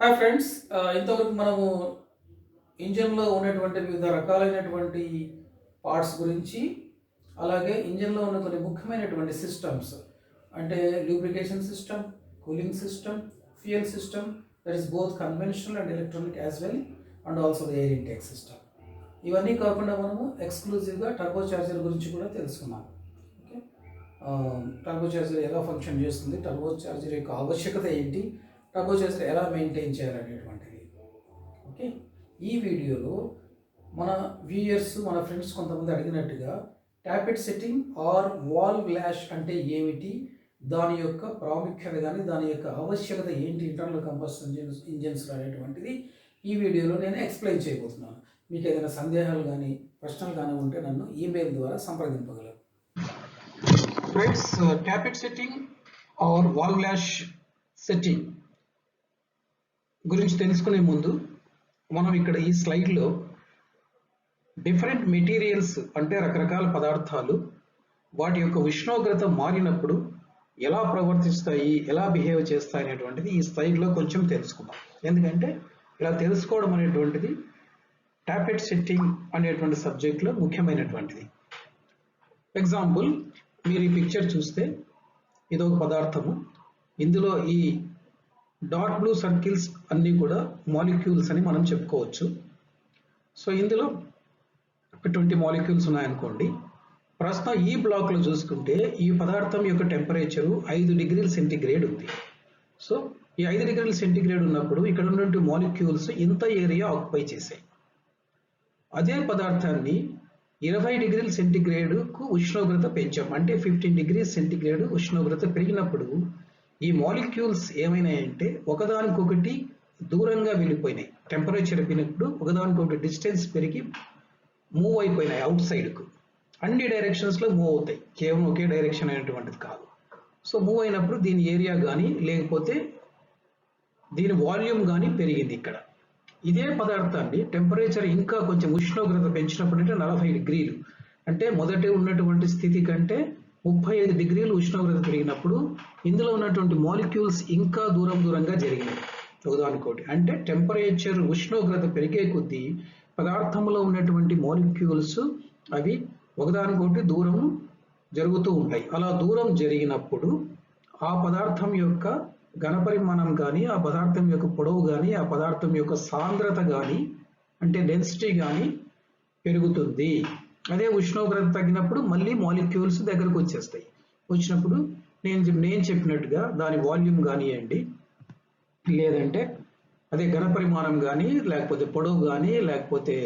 Hi friends, ఇంతవరకు మనము ఇంజన్లో ఉన్నటువంటి వివిధ రకాలైనటువంటి పార్ట్స్ గురించి, అలాగే ఇంజన్లో ఉన్న కొన్ని ముఖ్యమైనటువంటి సిస్టమ్స్ అంటే lubrication system, cooling system, fuel system, that is both conventional and electronic as well, and also the air intake system. ఇవన్నీ కాకుండా మనము ఎక్స్క్లూజివ్గా టర్బో చార్జర్ గురించి కూడా తెలుసుకున్నాం. ఓకే, టర్బో చార్జర్ ఎలా ఫంక్షన్ చేస్తుంది, టర్బో చార్జర్ యొక్క ఆవశ్యకత ఏంటి, టర్బో చార్జర్ ఎలా మెయింటైన్ చేయాలనేటువంటిది. ఓకే, ఈ వీడియోలో మన వ్యూయర్స్, మన ఫ్రెండ్స్ కొంతమంది అడిగినట్టుగా ట్యాపెట్ సెట్టింగ్ ఆర్ వాల్ గ్లాష్ అంటే ఏమిటి, దాని యొక్క ప్రాముఖ్యత కానీ దాని యొక్క ఆవశ్యకత ఏంటి ఇంటర్నల్ కంబషన్ ఇంజన్స్ అనేటువంటిది ఈ వీడియోలో నేను ఎక్స్ప్లెయిన్ చేయబోతున్నాను. మీకు ఏదైనా సందేహాలు కానీ ప్రశ్నలు కానీ ఉంటే నన్ను ఈమెయిల్ ద్వారా సంప్రదింపగలరు. Friends, tappet setting or valve lash setting గురించి తెలుసుకునే ముందు మనం ఇక్కడ ఈ స్లైడ్లో డిఫరెంట్ మెటీరియల్స్ అంటే రకరకాల పదార్థాలు వాటి యొక్క ఉష్ణోగ్రత మారినప్పుడు ఎలా ప్రవర్తిస్తాయి, ఎలా బిహేవ్ చేస్తాయి అనేటువంటిది ఈ స్లైడ్లో కొంచెం తెలుసుకుందాం. ఎందుకంటే ఇలా తెలుసుకోవడం అనేటువంటిది ట్యాపెట్ సెట్టింగ్ అనేటువంటి సబ్జెక్ట్లో ముఖ్యమైనటువంటిది. ఎగ్జాంపుల్, మీరు ఈ పిక్చర్ చూస్తే ఇదొక పదార్థము. ఇందులో ఈ డార్క్ బ్లూ సర్కిల్స్ అన్నీ కూడా మాలిక్యూల్స్ అని మనం చెప్పుకోవచ్చు. సో ఇందులో 20 మాలిక్యూల్స్ ఉన్నాయనుకోండి. ప్రస్తుతం ఈ బ్లాక్లో చూసుకుంటే ఈ పదార్థం యొక్క టెంపరేచరు 5 డిగ్రీల సెంటీగ్రేడ్ ఉంది. సో ఈ 5 డిగ్రీల సెంటీగ్రేడ్ ఉన్నప్పుడు ఇక్కడ ఉన్నటువంటి మాలిక్యూల్స్ ఇంత ఏరియా ఆక్యుపై చేశాయి. అదే పదార్థాన్ని 20 డిగ్రీల సెంటీగ్రేడ్కు ఉష్ణోగ్రత పెంచాం, అంటే 15 డిగ్రీ సెంటీగ్రేడ్ ఉష్ణోగ్రత పెరిగినప్పుడు ఈ మాలిక్యూల్స్ ఏమైనాయంటే ఒకదానికొకటి దూరంగా వెళ్ళిపోయినాయి. టెంపరేచర్ పెరిగినప్పుడు ఒకదానికొకటి డిస్టెన్స్ పెరిగి మూవ్ అయిపోయినాయి అవుట్ సైడ్కు. అన్ని డైరెక్షన్స్లో మూవ్ అవుతాయి, కేవలం ఒకే డైరెక్షన్ అనేటువంటిది కాదు. సో మూవ్ అయినప్పుడు దీని ఏరియా కానీ లేకపోతే దీని వాల్యూమ్ కానీ పెరిగింది. ఇక్కడ ఇదే పదార్థాన్ని టెంపరేచర్ ఇంకా కొంచెం ఉష్ణోగ్రత పెంచినప్పుడు అంటే 40 డిగ్రీలు, అంటే మొదట ఉన్నటువంటి స్థితి కంటే 35 డిగ్రీలు ఉష్ణోగ్రత పెరిగినప్పుడు ఇందులో ఉన్నటువంటి మాలిక్యూల్స్ ఇంకా దూరంగా జరిగినాయి ఒకదానికోటి. అంటే టెంపరేచర్ ఉష్ణోగ్రత పెరిగే కొద్దీ పదార్థంలో ఉన్నటువంటి మాలిక్యూల్స్ అవి ఒకదానికోటి దూరం జరుగుతూ ఉంటాయి. అలా దూరం జరిగినప్పుడు ఆ పదార్థం యొక్క ఘనపరిమాణం కానీ, ఆ పదార్థం యొక్క పొడవు కానీ, ఆ పదార్థం యొక్క సాంద్రత కానీ అంటే డెన్సిటీ కానీ పెరుగుతుంది. అదే ఉష్ణోగ్రత తగ్గినప్పుడు మళ్ళీ మాలిక్యూల్స్ దగ్గరకు వచ్చేస్తాయి. వచ్చినప్పుడు నేను చెప్పినట్టుగా దాని వాల్యూమ్ కానివ్వండి, లేదంటే అదే ఘనపరిమాణం కానీ, లేకపోతే పొడవు కానీ, లేకపోతే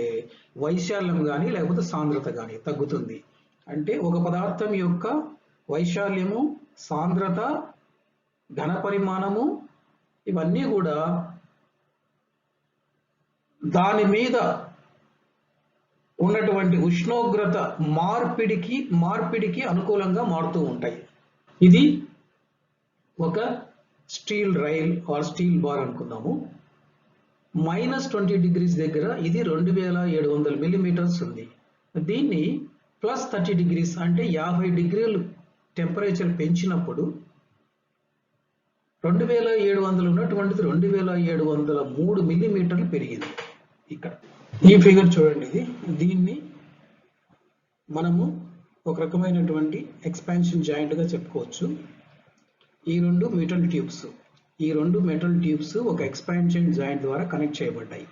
వైశాల్యం కానీ, లేకపోతే సాంద్రత కానీ తగ్గుతుంది. అంటే ఒక పదార్థం యొక్క వైశాల్యము, సాంద్రత, ఘనపరిమాణము ఇవన్నీ కూడా దాని మీద ఉన్నటువంటి ఉష్ణోగ్రత మార్పిడికి అనుకూలంగా మారుతూ ఉంటాయి. ఇది ఒక steel rail or steel bar అనుకుందాము. -20 డిగ్రీస్ దగ్గర ఇది 2700 మిల్లీమీటర్స్ ఉంది. దీన్ని +30 డిగ్రీస్ అంటే 50 డిగ్రీలు టెంపరేచర్ పెంచినప్పుడు 2700 ఉన్నటువంటిది 2703 మిల్లీమీటర్లు పెరిగింది. ఇక్కడ ఈ ఫిగర్ చూడండి. దీన్ని మనము ఒక రకమైనటువంటి ఎక్స్పాన్షన్ జాయింట్గా చెప్పుకోవచ్చు. ఈ రెండు మెటల్ ట్యూబ్స్ ఒక ఎక్స్పాన్షన్ జాయింట్ ద్వారా కనెక్ట్ చేయబడ్డాయి.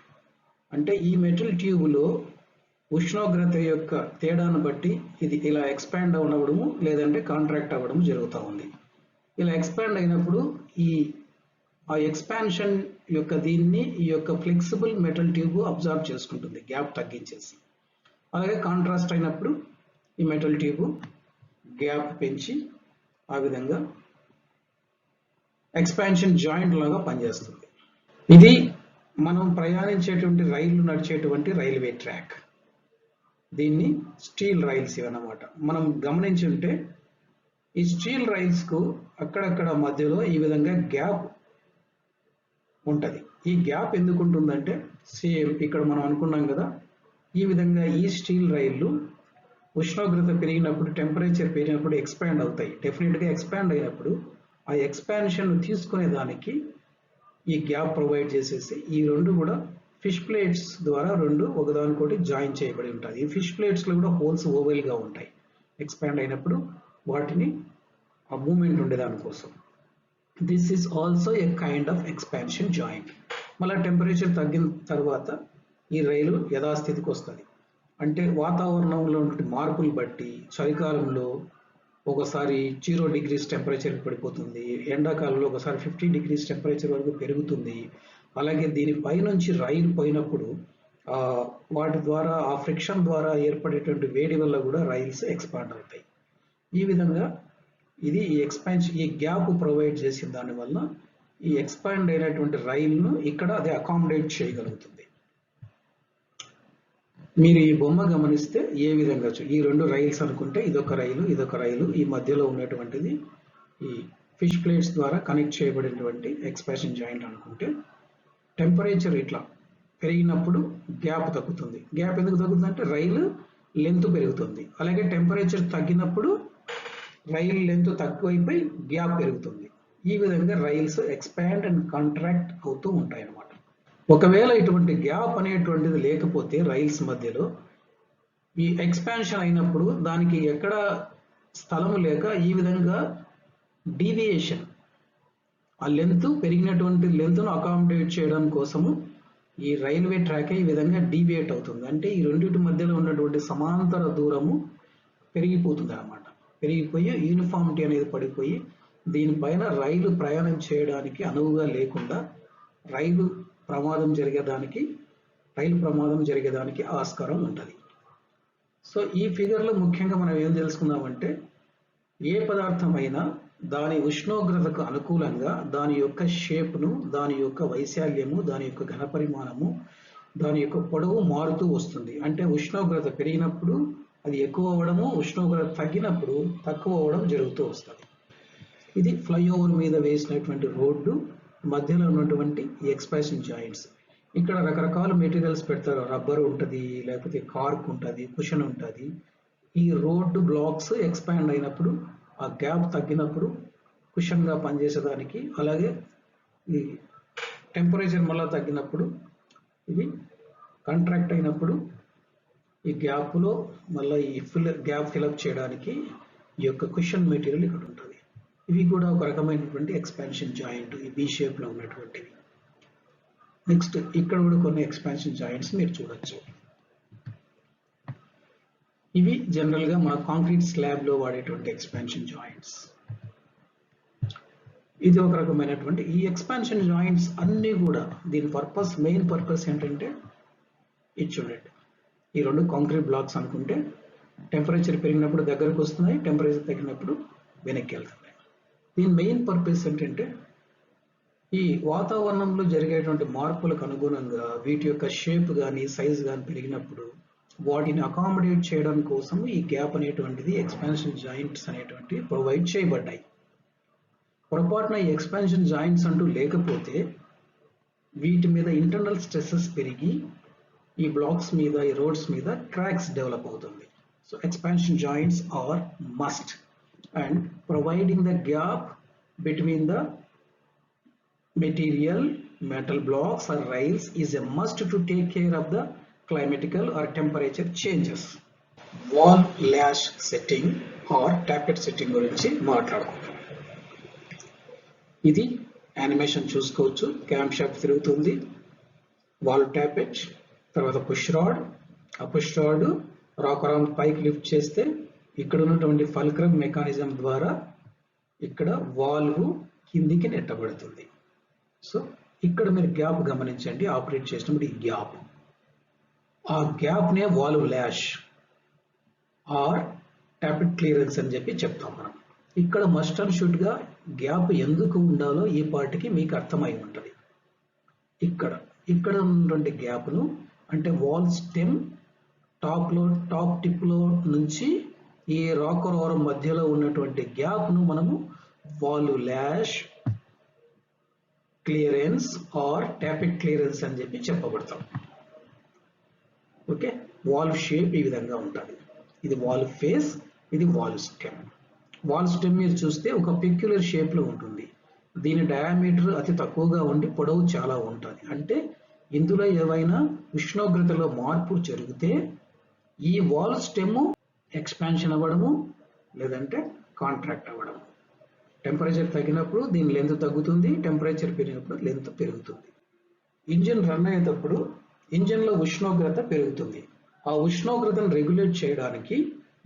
అంటే ఈ మెటల్ ట్యూబ్లో ఉష్ణోగ్రత యొక్క తేడాను బట్టి ఇది ఇలా ఎక్స్పాండ్ అవ్వడము లేదంటే కాంట్రాక్ట్ అవ్వడం జరుగుతూ ఉంది. ఇలా ఎక్స్పాండ్ అయినప్పుడు ఆ ఎక్స్పాన్షన్ యొక్క ఈ యొక్క ఫ్లెక్సిబుల్ మెటల్ ట్యూబ్ అబ్జర్వ్ చేసుకుంటుంది, గ్యాప్ తగ్గించేసి. అలాగే కాంట్రాస్ట్ అయినప్పుడు ఈ మెటల్ ట్యూబ్ గ్యాప్ పెంచి ఆ విధంగా ఎక్స్పాన్షన్ జాయింట్ లాగా పనిచేస్తుంది. ఇది మనం ప్రయాణించేటువంటి రైళ్లు నడిచేటువంటి రైల్వే ట్రాక్. దీన్ని స్టీల్ రైల్స్ ఇవన్నమాట. మనం గమనించి ఉంటే ఈ స్టీల్ రైల్స్కు అక్కడక్కడ మధ్యలో ఈ విధంగా గ్యాప్ ఉంటుంది. ఈ గ్యాప్ ఎందుకు ఉంటుందంటే సేమ్ ఇక్కడ మనం అనుకున్నాం కదా, ఈ విధంగా ఈ స్టీల్ రైళ్లు ఉష్ణోగ్రత పెరిగినప్పుడు, టెంపరేచర్ పెరిగినప్పుడు ఎక్స్పాండ్ అవుతాయి. డెఫినెట్గా ఎక్స్పాండ్ అయినప్పుడు ఆ ఎక్స్పాన్షన్ తీసుకునే దానికి ఈ గ్యాప్ ప్రొవైడ్ చేసేసి ఈ రెండు కూడా ఫిష్ ప్లేట్స్ ద్వారా రెండు ఒకదానికొకటి జాయిన్ చేయబడి ఉంటాయి. ఈ ఫిష్ ప్లేట్స్లో కూడా హోల్స్ ఓవెల్గా ఉంటాయి. ఎక్స్పాండ్ అయినప్పుడు వాటిని ఆ మూమెంట్ ఉండేదానికోసం. This is also a kind of expansion joint. మళ్ళీ టెంపరేచర్ తగ్గిన తర్వాత ఈ రైలు యథాస్థితికి వస్తుంది. అంటే వాతావరణంలో ఉన్న మార్పులు బట్టి చలికాలంలో ఒకసారి 0 degrees టెంపరేచర్ పడిపోతుంది, ఎండాకాలంలో ఒకసారి 50 degrees టెంపరేచర్ వరకు పెరుగుతుంది. అలాగే దీనిపై నుంచి రైలు పోయినప్పుడు వాటి ద్వారా ఆ ఫ్రిక్షన్ ద్వారా ఏర్పడేటువంటి వేడి వల్ల కూడా రైల్స్ ఎక్స్పాండ్ అవుతాయి. ఈ విధంగా ఇది ఈ గ్యాప్ ప్రొవైడ్ చేసిన దానివల్ల ఈ ఎక్స్పాండ్ అయినటువంటి రైలును ఇక్కడ అది అకామిడేట్ చేయగలుగుతుంది. మీరు ఈ బొమ్మ గమనిస్తే ఏ విధంగా ఈ రెండు రైల్స్ అనుకుంటే ఇదొక రైలు, ఈ మధ్యలో ఉన్నటువంటిది ఈ ఫిష్ ప్లేట్స్ ద్వారా కనెక్ట్ చేయబడినటువంటి ఎక్స్పాన్షన్ జాయింట్ అనుకుంటే, టెంపరేచర్ ఇట్లా పెరిగినప్పుడు గ్యాప్ తగ్గుతుంది. గ్యాప్ ఎందుకు తగ్గుతుంది అంటే రైలు లెంత్ పెరుగుతుంది. అలాగే టెంపరేచర్ తగ్గినప్పుడు రైలు లెంత్ తక్కువైపోయి గ్యాప్ పెరుగుతుంది. ఈ విధంగా రైల్స్ ఎక్స్పాండ్ అండ్ కాంట్రాక్ట్ అవుతూ ఉంటాయి అన్నమాట. ఒకవేళ ఇటువంటి గ్యాప్ అనేటువంటిది లేకపోతే రైల్స్ మధ్యలో ఈ ఎక్స్పాన్షన్ అయినప్పుడు దానికి ఎక్కడ స్థలం లేక ఈ విధంగా డీవియేషన్, ఆ లెంత్ పెరిగినటువంటి లెంత్ను అకామిడేట్ చేయడం కోసము ఈ రైల్వే ట్రాక్ ఈ విధంగా డీవియేట్ అవుతుంది. అంటే ఈ రెండింటి మధ్యలో ఉన్నటువంటి సమాంతర దూరము పెరిగిపోతుంది అన్నమాట. పెరిగిపోయి యూనిఫామిటీ అనేది పడిపోయి దీనిపైన రైలు ప్రయాణం చేయడానికి అనువుగా లేకుండా రైలు ప్రమాదం జరిగేదానికి ఆస్కారం ఉంటుంది. సో ఈ ఫిగర్లో ముఖ్యంగా మనం ఏం తెలుసుకుందామంటే, ఏ పదార్థమైనా దాని ఉష్ణోగ్రతకు అనుకూలంగా దాని యొక్క షేప్ను, దాని యొక్క వైశాల్యము, దాని యొక్క ఘనపరిమాణము, దాని యొక్క పొడవు మారుతూ వస్తుంది. అంటే ఉష్ణోగ్రత పెరిగినప్పుడు అది ఎక్కువ అవ్వడము, ఉష్ణోగ్రత తగ్గినప్పుడు తక్కువ అవ్వడం జరుగుతూ వస్తుంది. ఇది ఫ్లైఓవర్ మీద వేసినటువంటి రోడ్డు మధ్యలో ఉన్నటువంటి ఎక్స్పాన్షన్ జాయింట్స్. ఇక్కడ రకరకాల మెటీరియల్స్ పెడతారు. రబ్బర్ ఉంటుంది, లేకపోతే కార్క్ ఉంటుంది, కుషన్ ఉంటుంది. ఈ రోడ్డు బ్లాక్స్ ఎక్స్పాండ్ అయినప్పుడు ఆ గ్యాప్ తగ్గినప్పుడు కుషన్గా పనిచేసేదానికి, అలాగే ఈ టెంపరేచర్ మళ్ళీ తగ్గినప్పుడు ఇది కాంట్రాక్ట్ అయినప్పుడు ఈ గ్యాప్లో మళ్ళీ ఈ గ్యాప్ ఫిల్అప్ చేయడానికి ఈ యొక్క కుషన్ మెటీరియల్ ఇక్కడ ఉంటుంది. ఇవి కూడా ఒక రకమైనటువంటి ఎక్స్పాన్షన్ జాయింట్, ఈ బి షేప్లో ఉన్నటువంటివి. నెక్స్ట్ ఇక్కడ కూడా కొన్ని ఎక్స్పాన్షన్ జాయింట్స్ మీరు చూడొచ్చు. ఇవి జనరల్గా మన కాంక్రీట్ స్లాబ్లో వాడేటువంటి ఎక్స్పాన్షన్ జాయింట్స్. ఇది ఒక రకమైనటువంటి ఈ ఎక్స్పాన్షన్ జాయింట్స్ అన్నీ కూడా దీని మెయిన్ పర్పస్ ఏంటంటే, ఇది చూడండి, ఈ రెండు కాంక్రీట్ బ్లాక్స్ అనుకుంటే టెంపరేచర్ పెరిగినప్పుడు దగ్గరకు వస్తున్నాయి, టెంపరేచర్ తగ్గినప్పుడు వెనక్కి వెళ్తున్నాయి. దీని మెయిన్ పర్పస్ ఏంటంటే, ఈ వాతావరణంలో జరిగేటువంటి మార్పులకు అనుగుణంగా వీటి యొక్క షేప్ కానీ సైజ్ కానీ పెరిగినప్పుడు వాటిని అకామిడేట్ చేయడం కోసం ఈ గ్యాప్ అనేటువంటిది ఎక్స్పాన్షన్ జాయింట్స్ అనేటువంటివి ప్రొవైడ్ చేయబడ్డాయి. పొరపాటున ఈ ఎక్స్పాన్షన్ జాయింట్స్ అంటూ లేకపోతే వీటి మీద ఇంటర్నల్ స్ట్రెసెస్ పెరిగి ఈ బ్లాక్స్ మీద, ఈ రోడ్స్ మీద క్రాక్స్ డెవలప్ అవుతుంది. So expansion joints are must, and providing the gap between the metal blocks or rails is a must to take care of the climatical or temperature changes. Wall lash setting or tappet setting గురించి మాట్లాడుకుందాం. ఇది animation చూసుకోవచ్చు. Camp shaft తిరుగుతుంది, wall టాపెట్, తర్వాత push rod. ఆ push rod rock around పైకి lift చేస్తే ఇక్కడ ఉన్నటువంటి ఫల్క్రమ్ మెకానిజం ద్వారా ఇక్కడ వాల్వ్ కిందికి నెట్టబడుతుంది. సో ఇక్కడ మీరు గ్యాప్ గమనించండి. ఆపరేట్ చేసినప్పుడు ఈ గ్యాప్, ఆ గ్యాప్నే valve lash are tappet clearance అని చెప్పి చెప్తాం మనం. ఇక్కడ మస్ట్ అండ్ షుడ్ గా గ్యాప్ ఎందుకు ఉండాలో ఈ పార్ట్కి మీకు అర్థమై ఉంటుంది. ఇక్కడ ఉన్నటువంటి గ్యాప్ను అంటే వాల్ స్టెమ్ టాప్ టిప్ లో నుంచి ఈ రాకర్ ఓరం మధ్యలో ఉన్నటువంటి గ్యాప్ ను మనము valve lash clearance or tappet clearance అని చెప్పి చెప్పబడతాం. ఓకే, వాల్వ్ షేప్ ఈ విధంగా ఉంటుంది. ఇది వాల్వ్ ఫేస్, ఇది వాల్వ్ స్టెమ్. వాల్వ్ స్టెమ్ మీరు చూస్తే ఒక పెక్యులర్ షేప్ లో ఉంటుంది. దీని డయామీటర్ అతి తక్కువగా ఉండి పొడవు చాలా ఉంటుంది. అంటే ఇందులో ఏవైనా ఉష్ణోగ్రతలో మార్పు జరిగితే ఈ వాల్ స్టెమ్ ఎక్స్పాన్షన్ అవ్వడము లేదంటే కాంట్రాక్ట్ అవ్వడము. టెంపరేచర్ తగ్గినప్పుడు దీని లెంత్ తగ్గుతుంది, టెంపరేచర్ పెరిగినప్పుడు లెంత్ పెరుగుతుంది. ఇంజిన్ రన్ అయ్యేటప్పుడు ఇంజిన్లో ఉష్ణోగ్రత పెరుగుతుంది. ఆ ఉష్ణోగ్రతను రెగ్యులేట్ చేయడానికి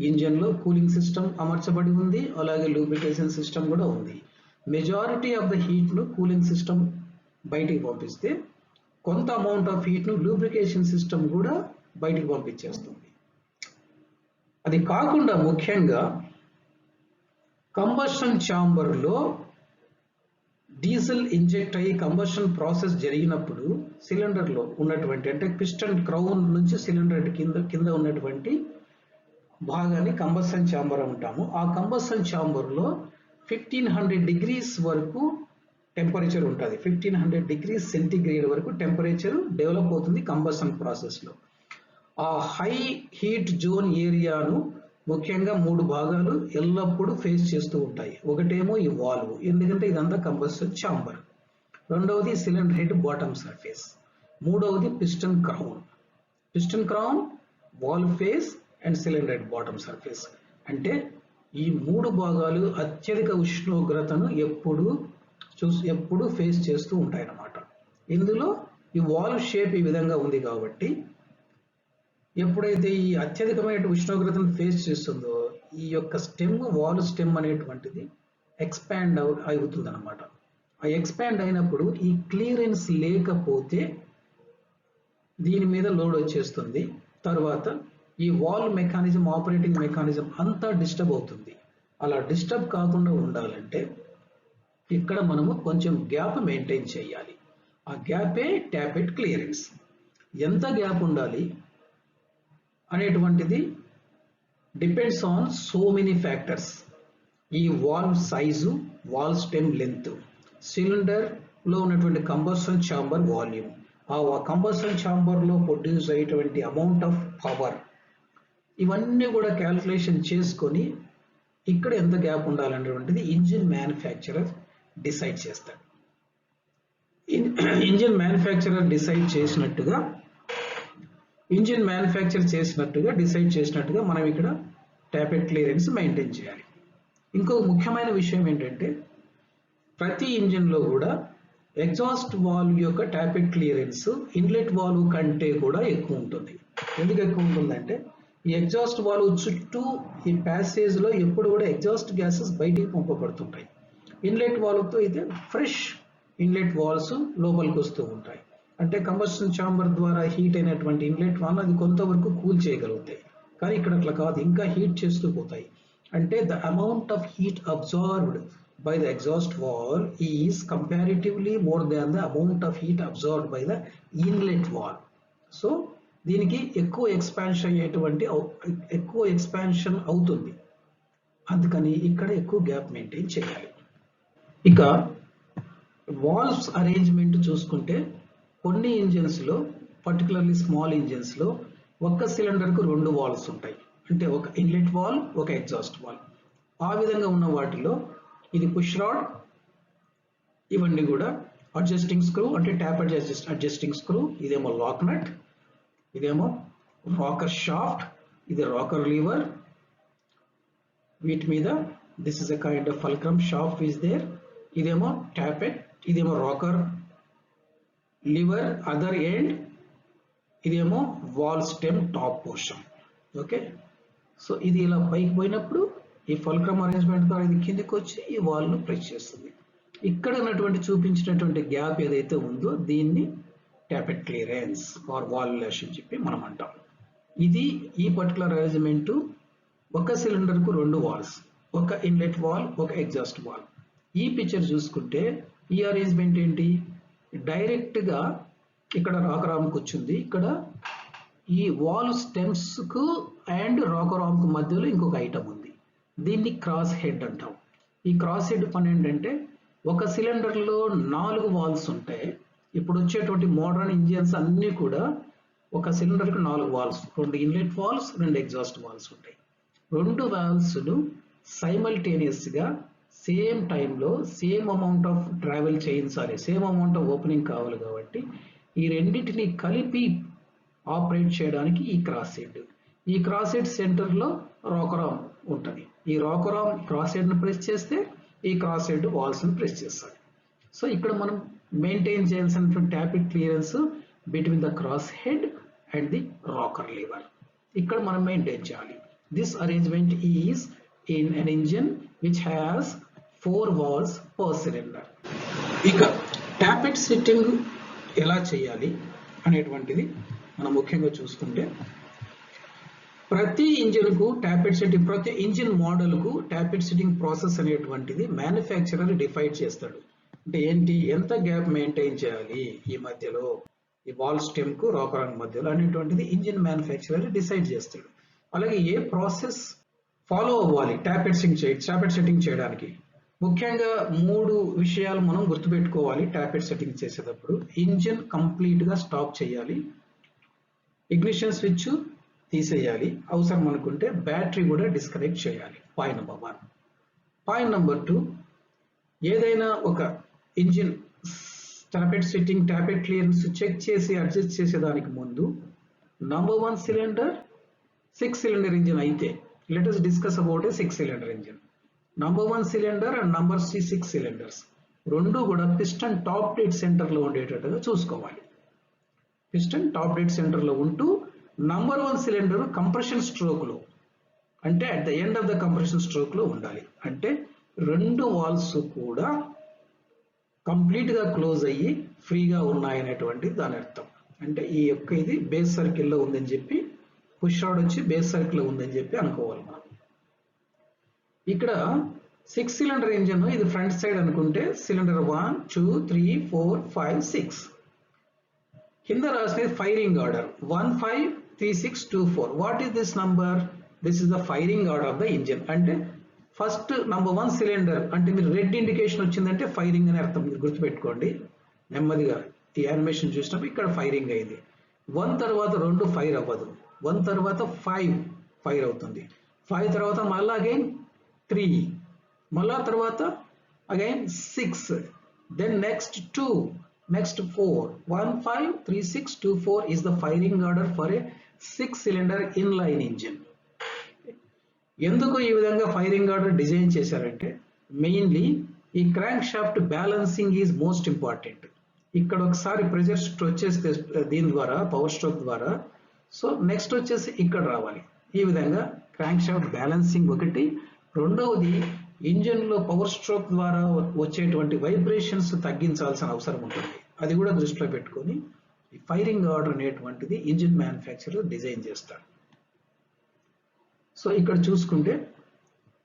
ఇంజిన్లో కూలింగ్ సిస్టమ్ అమర్చబడి ఉంది, అలాగే లూబ్రికేషన్ సిస్టమ్ కూడా ఉంది. మెజారిటీ ఆఫ్ ద హీట్ను కూలింగ్ సిస్టమ్ బయటికి పంపిస్తే కొంత అమౌంట్ ఆఫ్ హీట్ను లూబ్రికేషన్ సిస్టమ్ కూడా బయటికి పంపించేస్తుంది. అది కాకుండా ముఖ్యంగా కంబషన్ ఛాంబర్లో డీజిల్ ఇంజెక్ట్ అయ్యి కంబషన్ ప్రాసెస్ జరిగినప్పుడు సిలిండర్లో ఉన్నటువంటి అంటే పిస్టన్ క్రౌన్ నుంచి సిలిండర్ కింద ఉన్నటువంటి భాగాన్ని కంబషన్ ఛాంబర్ అంటాము. ఆ కంబషన్ ఛాంబర్లో 1500 degrees వరకు టెంపరేచర్ ఉంటుంది. 1500 degrees సెంటిగ్రేడ్ వరకు టెంపరేచర్ డెవలప్ అవుతుంది కంబషన్ ప్రాసెస్లో. ఆ హై హీట్ జోన్ ఏరియాను ముఖ్యంగా 3 భాగాలు ఎల్లప్పుడూ ఫేస్ చేస్తూ ఉంటాయి. ఒకటేమో ఈ వాల్వ్, ఎందుకంటే ఇదంతా కంబషన్ ఛాంబర్. రెండవది సిలిండర్ హెడ్ బాటమ్ సర్ఫేస్. మూడవది piston crown, valve face and cylinder head bottom surface. అంటే ఈ 3 భాగాలు అత్యధిక ఉష్ణోగ్రతను ఎప్పుడు ఫేస్ చేస్తూ ఉంటాయి అన్నమాట. ఇందులో ఈ వాల్వ్ షేప్ ఈ విధంగా ఉంది కాబట్టి ఎప్పుడైతే ఈ అత్యధికమైన ఉష్ణోగ్రతను ఫేస్ చేస్తుందో ఈ యొక్క వాల్వ్ స్టెమ్ అనేటువంటిది ఎక్స్పాండ్ అవుతుంది అనమాట. ఆ ఎక్స్పాండ్ అయినప్పుడు ఈ క్లియరెన్స్ లేకపోతే దీని మీద లోడ్ వచ్చేస్తుంది. తర్వాత ఈ వాల్వ్ మెకానిజం, ఆపరేటింగ్ మెకానిజం అంతా డిస్టర్బ్ అవుతుంది. అలా డిస్టర్బ్ కాకుండా ఉండాలంటే ఇక్కడ మనము కొంచెం గ్యాప్ మెయింటైన్ చేయాలి. ఆ గ్యాపే ట్యాపెట్ క్లియరెన్స్. ఎంత గ్యాప్ ఉండాలి అనేటువంటిది depends on so many factors. ఈ valve size, valve stem length, సిలిండర్లో ఉన్నటువంటి కంబషన్ ఛాంబర్ వాల్యూమ్, ఆ కంబషన్ ఛాంబర్లో ప్రొడ్యూస్ అయ్యేటువంటి అమౌంట్ ఆఫ్ పవర్, ఇవన్నీ కూడా క్యాల్కులేషన్ చేసుకొని ఇక్కడ ఎంత గ్యాప్ ఉండాలనేటువంటిది ఇంజిన్ మ్యానుఫ్యాక్చరర్ డిసైడ్ చేస్తాడు. ఇంజిన్ మ్యానుఫ్యాక్చరర్ డిసైడ్ చేసినట్టుగా డిసైడ్ చేసినట్టుగా మనం ఇక్కడ ట్యాపెట్ క్లియరెన్స్ మెయింటైన్ చేయాలి. ఇంకో ముఖ్యమైన విషయం ఏంటంటే ప్రతి ఇంజిన్లో కూడా ఎగ్జాస్ట్ వాల్వ్ యొక్క ట్యాపెట్ క్లియరెన్స్ ఇన్లెట్ వాల్వ్ కంటే కూడా ఎక్కువ ఉంటుంది. ఎందుకు ఎక్కువ ఉంటుందంటే ఈ ఎగ్జాస్ట్ వాల్వ్ చుట్టూ ఈ ప్యాసేజ్లో ఎప్పుడు కూడా ఎగ్జాస్ట్ గ్యాసెస్ బయటికి పంపబడుతుంటాయి. ఇన్లెట్ వాల్వ్తో అయితే ఫ్రెష్ ఇన్లెట్ వాల్వ్స్ లోపలికి వస్తూ ఉంటాయి. అంటే కంబషన్ ఛాంబర్ ద్వారా హీట్ అయినటువంటి ఇన్లెట్ వాల్వ్ అది కొంతవరకు కూల్ చేయగలుగుతాయి. కానీ ఇక్కడ అట్లా కాదు, ఇంకా హీట్ చేస్తూ పోతాయి. అంటే the amount of heat absorbed by the exhaust valve is comparatively more than the amount of heat absorbed by the inlet valve. So దీనికి ఎక్కువ ఎక్స్పాన్షన్ అవుతుంది. అందుకని ఇక్కడ ఎక్కువ గ్యాప్ మెయింటైన్ చేయాలి. ఇక వాల్వ్స్ అరేంజ్మెంట్ చూసుకుంటే కొన్ని ఇంజిన్స్లో, పర్టికులర్లీ స్మాల్ ఇంజిన్స్లో ఒక్క సిలిండర్కు 2 వాల్వ్స్ ఉంటాయి. అంటే ఒక ఇన్లెట్ వాల్వ్, ఒక ఎగ్జాస్ట్ వాల్వ్. ఆ విధంగా ఉన్న వాటిలో ఇది పుష్ రాడ్, ఇవన్నీ కూడా అడ్జస్టింగ్ స్క్రూ అంటే ట్యాప్ అడ్జస్టింగ్ స్క్రూ, ఇదేమో లాక్ నట్, ఇదేమో రాకర్ షాఫ్ట్, ఇది రాకర్ లీవర్. వీటి మీద this is a kind of fulcrum shaft is there. ఇదేమో ట్యాపెట్, ఇదేమో రాకర్ లీవర్ అదర్ ఎండ్, ఇదేమో valve stem top portion. Okay, so ఇది ఇలా పైకి పోయినప్పుడు ఈ ఫల్క్రమ్ అరేంజ్మెంట్ ద్వారా ఇది కిందికి వచ్చి ఈ వాల్ను ప్రెస్ చేస్తుంది. ఇక్కడ ఉన్నటువంటి చూపించినటువంటి గ్యాప్ ఏదైతే ఉందో దీన్ని tappet clearance or valve relation చెప్పి మనం అంటాం. ఇది ఈ పర్టికులర్ అరేంజ్మెంట్ ఒక సిలిండర్కు 2 వాల్స్, ఒక ఇన్లెట్ వాల్, ఒక ఎగ్జాస్ట్ వాల్. ఈ పిక్చర్ చూసుకుంటే ఈ అరేంజ్మెంట్ ఏంటి, డైరెక్ట్గా ఇక్కడ రాకర్ ఆర్మ్కి వచ్చింది. ఇక్కడ ఈ వాల్ స్టెమ్స్కు అండ్ రాకర్ ఆర్మ్కు మధ్యలో ఇంకొక ఐటమ్ ఉంది, దీన్ని క్రాస్ హెడ్ అంటాం. ఈ క్రాస్ హెడ్ పని ఏంటంటే ఒక సిలిండర్లో 4 వాల్వ్స్ ఉంటాయి. ఇప్పుడు వచ్చేటువంటి మోడర్న్ ఇంజిన్స్ అన్నీ కూడా ఒక సిలిండర్కి 4 valves, 2 inlet valves, 2 exhaust valves ఉంటాయి. 2 వాల్వ్స్ను సైమల్టేనియస్గా సేమ్ టైంలో సేమ్ అమౌంట్ ఆఫ్ ట్రావెల్ చేయించాలి, సేమ్ అమౌంట్ ఆఫ్ ఓపెనింగ్ కావాలి. కాబట్టి ఈ రెండింటిని కలిపి ఆపరేట్ చేయడానికి ఈ క్రాస్ హెడ్. ఈ క్రాస్ హెడ్ సెంటర్లో రాకర్ ఆర్మ్ ఉంటుంది. ఈ రాకర్ ఆర్మ్ క్రాస్ హెడ్ను ప్రెస్ చేస్తే ఈ క్రాస్ హెడ్ వాల్స్ని ప్రెస్ చేస్తాడు. సో ఇక్కడ మనం మెయింటైన్ చేయాల్సినటువంటి tappet clearance between the cross head and the rocker liver ఇక్కడ మనం మెయింటైన్ చేయాలి. This arrangement is in an engine which has 4 valves per cylinder. ఇక ట్యాపిట్ సెట్టింగ్ ఎలా చేయాలి అనేటువంటిది మనం ముఖ్యంగా చూసుకుంటే, ప్రతి ఇంజిన్కు ట్యాపిట్ సెట్టింగ్, ప్రతి ఇంజిన్ మోడల్కు ట్యాపిట్ సెట్టింగ్ ప్రాసెస్ అనేటువంటిది మ్యానుఫ్యాక్చరర్ డిఫైన్ చేస్తాడు. అంటే ఏంటి, ఎంత గ్యాప్ మెయింటైన్ చేయాలి ఈ మధ్యలో, ఈ వాల్ స్టెమ్ కు రాకర్ ఆర్మ్ మధ్యలో అనేటువంటిది ఇంజిన్ మ్యానుఫ్యాక్చరర్ డిసైడ్ చేస్తాడు. అలాగే ఏ ప్రాసెస్ ఫాలో అవ్వాలి ట్యాపిట్ సెట్టింగ్ చేయడానికి, ముఖ్యంగా 3 విషయాలు మనం గుర్తుపెట్టుకోవాలి. ట్యాపిట్ సెట్టింగ్ చేసేటప్పుడు ఇంజిన్ కంప్లీట్ గా స్టాప్ చేయాలి, ఇగ్నిషన్ స్విచ్ తీసేయాలి, అవసరం అనుకుంటే బ్యాటరీ కూడా డిస్కనెక్ట్ చేయాలి. Point number 1. పాయింట్ నెంబర్ 2, ఏదైనా ఒక ఇంజిన్ ట్యాపిట్ క్లియరెన్స్ చెక్ చేసి అడ్జస్ట్ చేసేదానికి ముందు నంబర్ 1 సిలిండర్ 6 cylinder ఇంజిన్ అయితే, let us discuss about a 6 cylinder engine. Number 1 cylinder and number 6 cylinders రెండు కూడా పిస్టన్ టాప్ డెడ్ సెంటర్ లో ఉండేటట్టుగా చూసుకోవాలి. పిస్టన్ టాప్ డెడ్ సెంటర్ లో ఉంటూ నంబర్ 1 సిలిండర్ కంప్రెషన్ స్ట్రోక్ లో, అంటే at the end of the compression stroke లో ఉండాలి. అంటే 2 వాల్వ్స్ కూడా కంప్లీట్ గా క్లోజ్ అయ్యి ఫ్రీగా ఉన్నాయనేటువంటి దాని అర్థం. అంటే ఈ యొక్క ఇది బేస్ సర్కిల్ లో ఉందని చెప్పి, పుష్ రాడ్ వచ్చి బేస్ సర్కిల్ లో ఉందని చెప్పి అనుకోవాలి మనం. ఇక్కడ 6 cylinder ఇంజిన్ ఇది ఫ్రంట్ సైడ్ అనుకుంటే సిలిండర్ 1 2 3 4 5 6 కింద రాసిన firing order 1 5 3 6 2 4. What is this number? This is the firing order of the engine. అంటే ఫస్ట్ నంబర్ 1 సిలిండర్ అంటే మీరు రెడ్ ఇండికేషన్ వచ్చిందంటే ఫైరింగ్ అని అర్థం. మీరు గుర్తుపెట్టుకోండి నెమ్మదిగా ఈ యానిమేషన్ చూసినప్పుడు ఇక్కడ ఫైరింగ్ అయింది. 1 తర్వాత 2 ఫైర్ అవ్వదు, 1 తర్వాత 5 ఫైర్ అవుతుంది, 5 తర్వాత మళ్ళీ అగైన్ 3, మళ్ళా తర్వాత again 6, then next 2, next 4, 1 5 3 6 2 4 is the firing order for a 6 cylinder inline engine. ఎందుకు ఈ విధంగా ఫైరింగ్ ఆర్డర్ డిజైన్ చేశారంటే, మెయిన్లీ ఈ crank shaft balancing is most important. ఇక్కడ ఒకసారి ప్రెజర్ వచ్చేస్తే దీని ద్వారా పవర్ స్ట్రోక్ ద్వారా, సో నెక్స్ట్ వచ్చేసి ఇక్కడ రావాలి. ఈ విధంగా క్రాంక్ షాఫ్ట్ బ్యాలెన్సింగ్ ఒకటి, రెండవది ఇంజిన్ లో పవర్ స్ట్రోక్ ద్వారా వచ్చేటువంటి వైబ్రేషన్స్ తగ్గించాల్సిన అవసరం ఉంటుంది. అది కూడా దృష్టిలో పెట్టుకొని ఈ ఫైరింగ్ ఆర్డర్ అనేటువంటిది ఇంజిన్ మ్యానుఫ్యాక్చరర్ డిజైన్ చేస్తాడు. సో ఇక్కడ చూసుకుంటే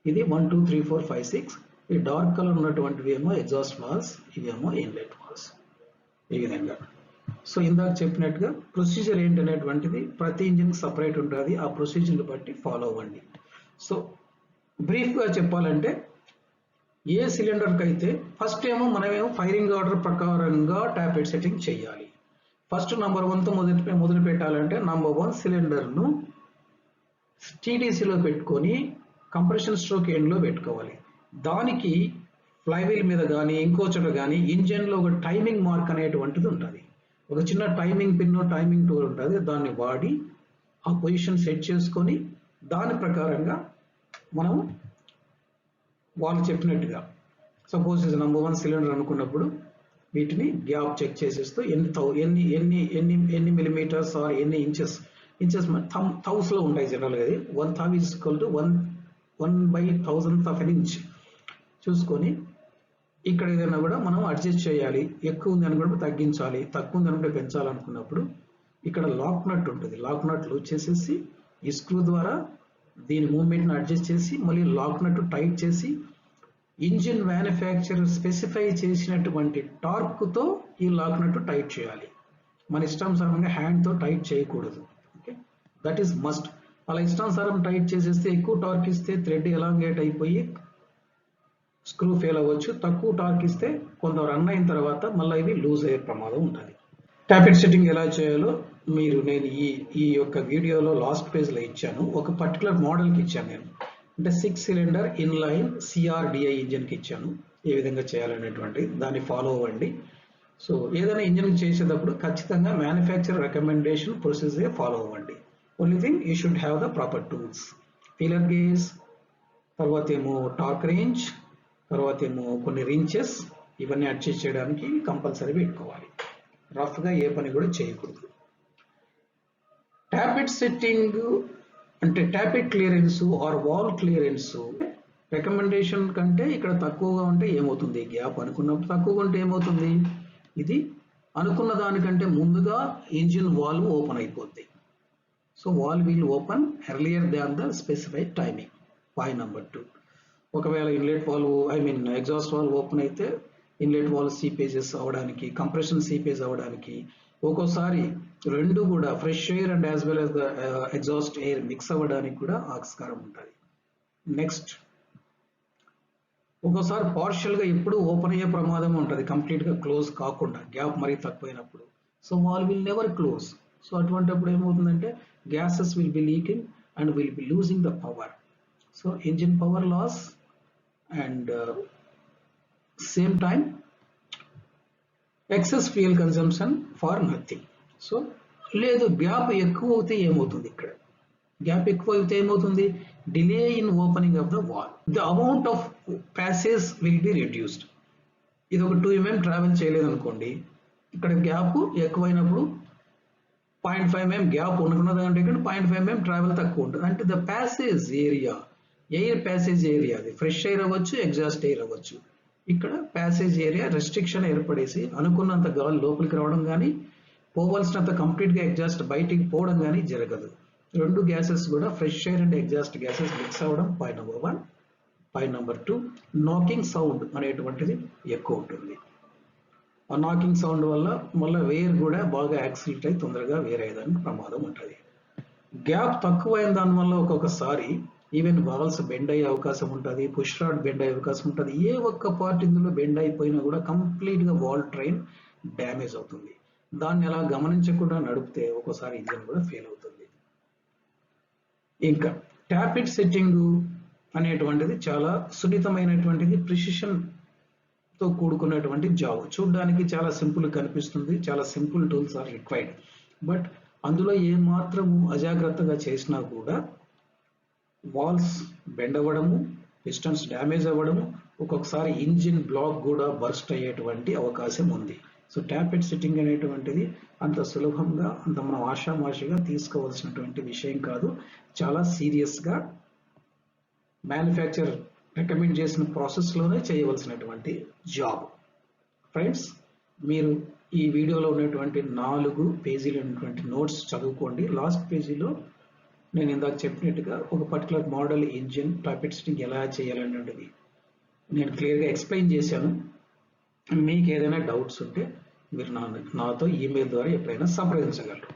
ఇది 1 2 3 4 5 6. ఈ డార్క్ కలర్ ఉన్నటువంటివి ఏమో ఎగ్జాస్ట్ వాల్స్, ఇవేమో ఇన్లెట్ వాల్స్. ఈ విధంగా సో ఇందాక చెప్పినట్టుగా ప్రొసీజర్ ఏంటనేటువంటిది ప్రతి ఇంజిన్ సపరేట్ ఉంటుంది. ఆ ప్రొసీజర్ బట్టి ఫాలో అవ్వండి. సో బ్రీఫ్గా చెప్పాలంటే, ఏ సిలిండర్కి అయితే ఫస్ట్ మనమేమో ఫైరింగ్ ఆర్డర్ ప్రకారంగా ట్యాపిట్ సెట్టింగ్ చేయాలి. ఫస్ట్ నంబర్ 1తో మొదలు పెట్టాలంటే నంబర్ 1 సిలిండర్ను టీటీసీలో పెట్టుకొని కంప్రెషన్ స్ట్రోక్ ఎండ్లో పెట్టుకోవాలి. దానికి ఫ్లైవీల్ మీద కానీ ఇంకో చోట కానీ ఇంజన్లో ఒక టైమింగ్ మార్క్ అనేటువంటిది ఉంటుంది. ఒక చిన్న టైమింగ్ పిన్ టైమింగ్ టూల్ ఉంటుంది. దాన్ని వాడి ఆ పొజిషన్ సెట్ చేసుకొని దాని ప్రకారంగా మనం వాళ్ళు చెప్పినట్టుగా, సపోజ్ ఇది నంబర్ 1 సిలిండర్ అనుకున్నప్పుడు వీటిని గ్యాప్ చెక్ చేసేస్తూ ఎన్ని మిల్లీమీటర్స్ ఆర్ ఎన్ని ఇంచెస్ థౌస్ లో ఉంటాయి జనరల్గా. అది 1 thou is equal to 1/1000th of an inch చూసుకొని ఇక్కడ ఏదైనా కూడా మనం అడ్జస్ట్ చేయాలి. ఎక్కువ ఉంది అనుకున్నప్పుడు తగ్గించాలి, తక్కువ ఉంది అనుకుంటే పెంచాలనుకున్నప్పుడు ఇక్కడ లాక్ నట్ ఉంటుంది. లాక్ నట్ లూజ్ చేసేసి ఈ స్క్రూ ద్వారా దీని మూవ్మెంట్ని అడ్జస్ట్ చేసి మళ్ళీ లాక్ నట్ టైట్ చేసి ఇంజిన్ మ్యానుఫ్యాక్చరర్ స్పెసిఫై చేసినటువంటి టార్క్తో ఈ లాక్ నట్ టైట్ చేయాలి. మన ఇష్టానుసారంగా హ్యాండ్తో టైట్ చేయకూడదు. Okay, that is must. అలా ఇష్టానుసారం టైట్ చేసేస్తే ఎక్కువ టార్క్ ఇస్తే థ్రెడ్ ఎలాంగేట్ అయిపోయి స్క్రూ ఫెయిల్ అవ్వచ్చు. తక్కువ టార్క్ ఇస్తే కొంత రన్ అయిన తర్వాత మళ్ళీ ఇవి లూజ్ అయ్యే ప్రమాదం ఉంటుంది. ట్యాపిట్ సెట్టింగ్ ఎలా చేయాలో నేను ఈ యొక్క వీడియోలో లాస్ట్ పేజ్లో ఇచ్చాను. ఒక పర్టికులర్ మోడల్కి ఇచ్చాను నేను. అంటే 6 సిలిండర్ ఇన్లైన్ CRDI ఇంజిన్కి ఇచ్చాను. ఏ విధంగా చేయాలనేటువంటి దాన్ని ఫాలో అవ్వండి. సో ఏదైనా ఇంజిన్ చేసేటప్పుడు ఖచ్చితంగా మ్యానుఫ్యాక్చర్ రికమెండేషన్ ప్రొసీజర్ ఫాలో అవ్వండి. Only thing you should have the proper tools, ఫీలర్ gauge, తర్వాత ఏమో టార్క్ రేంజ్, తర్వాత ఏమో కొన్ని రించెస్, ఇవన్నీ అడ్జస్ట్ చేయడానికి కంపల్సరీ పెట్టుకోవాలి. రఫ్గా ఏ పని కూడా చేయకూడదు. ట్యాపిట్ సెట్టింగ్ అంటే tappet clearance or valve clearance recommendation కంటే ఇక్కడ తక్కువగా ఉంటే ఏమవుతుంది, గ్యాప్ అనుకున్నప్పుడు తక్కువగా ఉంటే ఏమవుతుంది, ఇది అనుకున్న దానికంటే ముందుగా ఇంజిన్ వాల్వ్ ఓపెన్ అయిపోద్ది. So valve will open earlier than the specified timing. Point number 2, ఒకవేళ inlet valve exhaust valve open అయితే ఇన్లెట్ వాల్వ్ సీపేజెస్ అవ్వడానికి, కంప్రెషన్ సీపేజ్ అవ్వడానికి, ఒక్కోసారి రెండు కూడా fresh air and as well as the exhaust air mix అవ్వడానికి కూడా ఆస్కారం ఉంటుంది. నెక్స్ట్, ఒక్కోసారి పార్షియల్గా ఎప్పుడు ఓపెన్ అయ్యే ప్రమాదం ఉంటుంది, కంప్లీట్గా క్లోజ్ కాకుండా గ్యాప్ మరీ తక్కువైనప్పుడు. So valve will never close. So అటువంటిప్పుడు ఏమవుతుందంటే gases will be leaking and will be losing the power. So engine power loss and same time excess fuel consumption for nothing. So లేదు, gap ఎక్కువ అవుతే ఏమవుతుంది, ఇక్కడ gap ఎక్కువ అయితే ఏమవుతుంది, delay in opening of the valve, the amount of passage will be reduced. ఇది ఒక 2 mm ట్రావెల్ చేయలేదు అనుకోండి, ఇక్కడ గ్యాప్ ఎక్కువైనప్పుడు 0.5 mm గ్యాప్ అనుకున్నది అంటే ఇక్కడ 0.5 mm ట్రావెల్ తక్కువ ఉంటుంది. అంటే the passage area, air passage area, అది ఫ్రెష్ ఎయిర్ అవ్వచ్చు, ఎగ్జాస్ట్ ఎయిర్ అవ్వచ్చు, ఇక్కడ ప్యాసేజ్ ఏరియా రెస్ట్రిక్షన్ ఏర్పడేసి అనుకున్నంత గాలి లోపలికి రావడం కానీ, పోవలసినంత కంప్లీట్గా ఎగ్జాస్ట్ బయటికి పోవడం కానీ జరగదు. రెండు గ్యాసెస్ కూడా fresh air and exhaust gases mix అవ్వడం point number 1. Point number 2, knocking sound అనేటువంటిది ఎక్కువ ఉంటుంది. ఆ నాకింగ్ సౌండ్ వల్ల మళ్ళీ వేర్ కూడా బాగా యాక్సిలేట్ అయి తొందరగా వేర్ అయ్యేదానికి ప్రమాదం ఉంటుంది. గ్యాప్ తక్కువైన దానివల్ల ఒక్కొక్కసారి ఈవెన్ వాల్స్ బెండ్ అయ్యే అవకాశం ఉంటుంది, పుష్ రాడ్ బెండ్ అయ్యే అవకాశం ఉంటుంది. ఏ ఒక్క పార్ట్ ఇందులో బెండ్ అయిపోయినా కూడా కంప్లీట్గా వాల్ ట్రైన్ డ్యామేజ్ అవుతుంది. దాన్ని అలా గమనించకుండా నడిపితే ఒక్కోసారి ఇంజిన్ కూడా ఫెయిల్ అవుతుంది. ఇంకా ట్యాపిట్ సెట్టింగ్ అనేటువంటిది చాలా సున్నితమైనటువంటిది, ప్రిసిషన్తో కూడుకున్నటువంటి జాబ్. చూడడానికి చాలా సింపుల్ కనిపిస్తుంది, చాలా simple tools are required. But అందులో ఏమాత్రము అజాగ్రత్తగా చేసినా కూడా వాల్స్ బెండ్ అవ్వడము, పిస్టన్స్ డ్యామేజ్ అవ్వడము, ఒక్కొక్కసారి ఇంజిన్ బ్లాక్ కూడా బర్స్ట్ అయ్యేటువంటి అవకాశం ఉంది. సో ట్యాపిట్ సెట్టింగ్ అనేటువంటిది అంత సులభంగా, అంత మనం ఆషామాషిగా తీసుకోవాల్సినటువంటి విషయం కాదు. చాలా సీరియస్గా మ్యానుఫ్యాక్చర్ రికమెండ్ చేసిన ప్రాసెస్లోనే చేయవలసినటువంటి జాబ్. ఫ్రెండ్స్, మీరు ఈ వీడియోలో ఉన్నటువంటి 4 పేజీలు ఉన్నటువంటి నోట్స్ చదువుకోండి. లాస్ట్ పేజీలో నేను ఇందాక చెప్పినట్టుగా ఒక పర్టికులర్ మోడల్ ఇంజిన్ ట్యాపిట్ సెట్టింగ్ ఎలా చేయాలనేది నేను క్లియర్గా ఎక్స్ప్లెయిన్ చేశాను. మీకు ఏదైనా డౌట్స్ ఉంటే మీరు నాతో ఈమెయిల్ ద్వారా ఎప్పుడైనా సంప్రదించగలరు.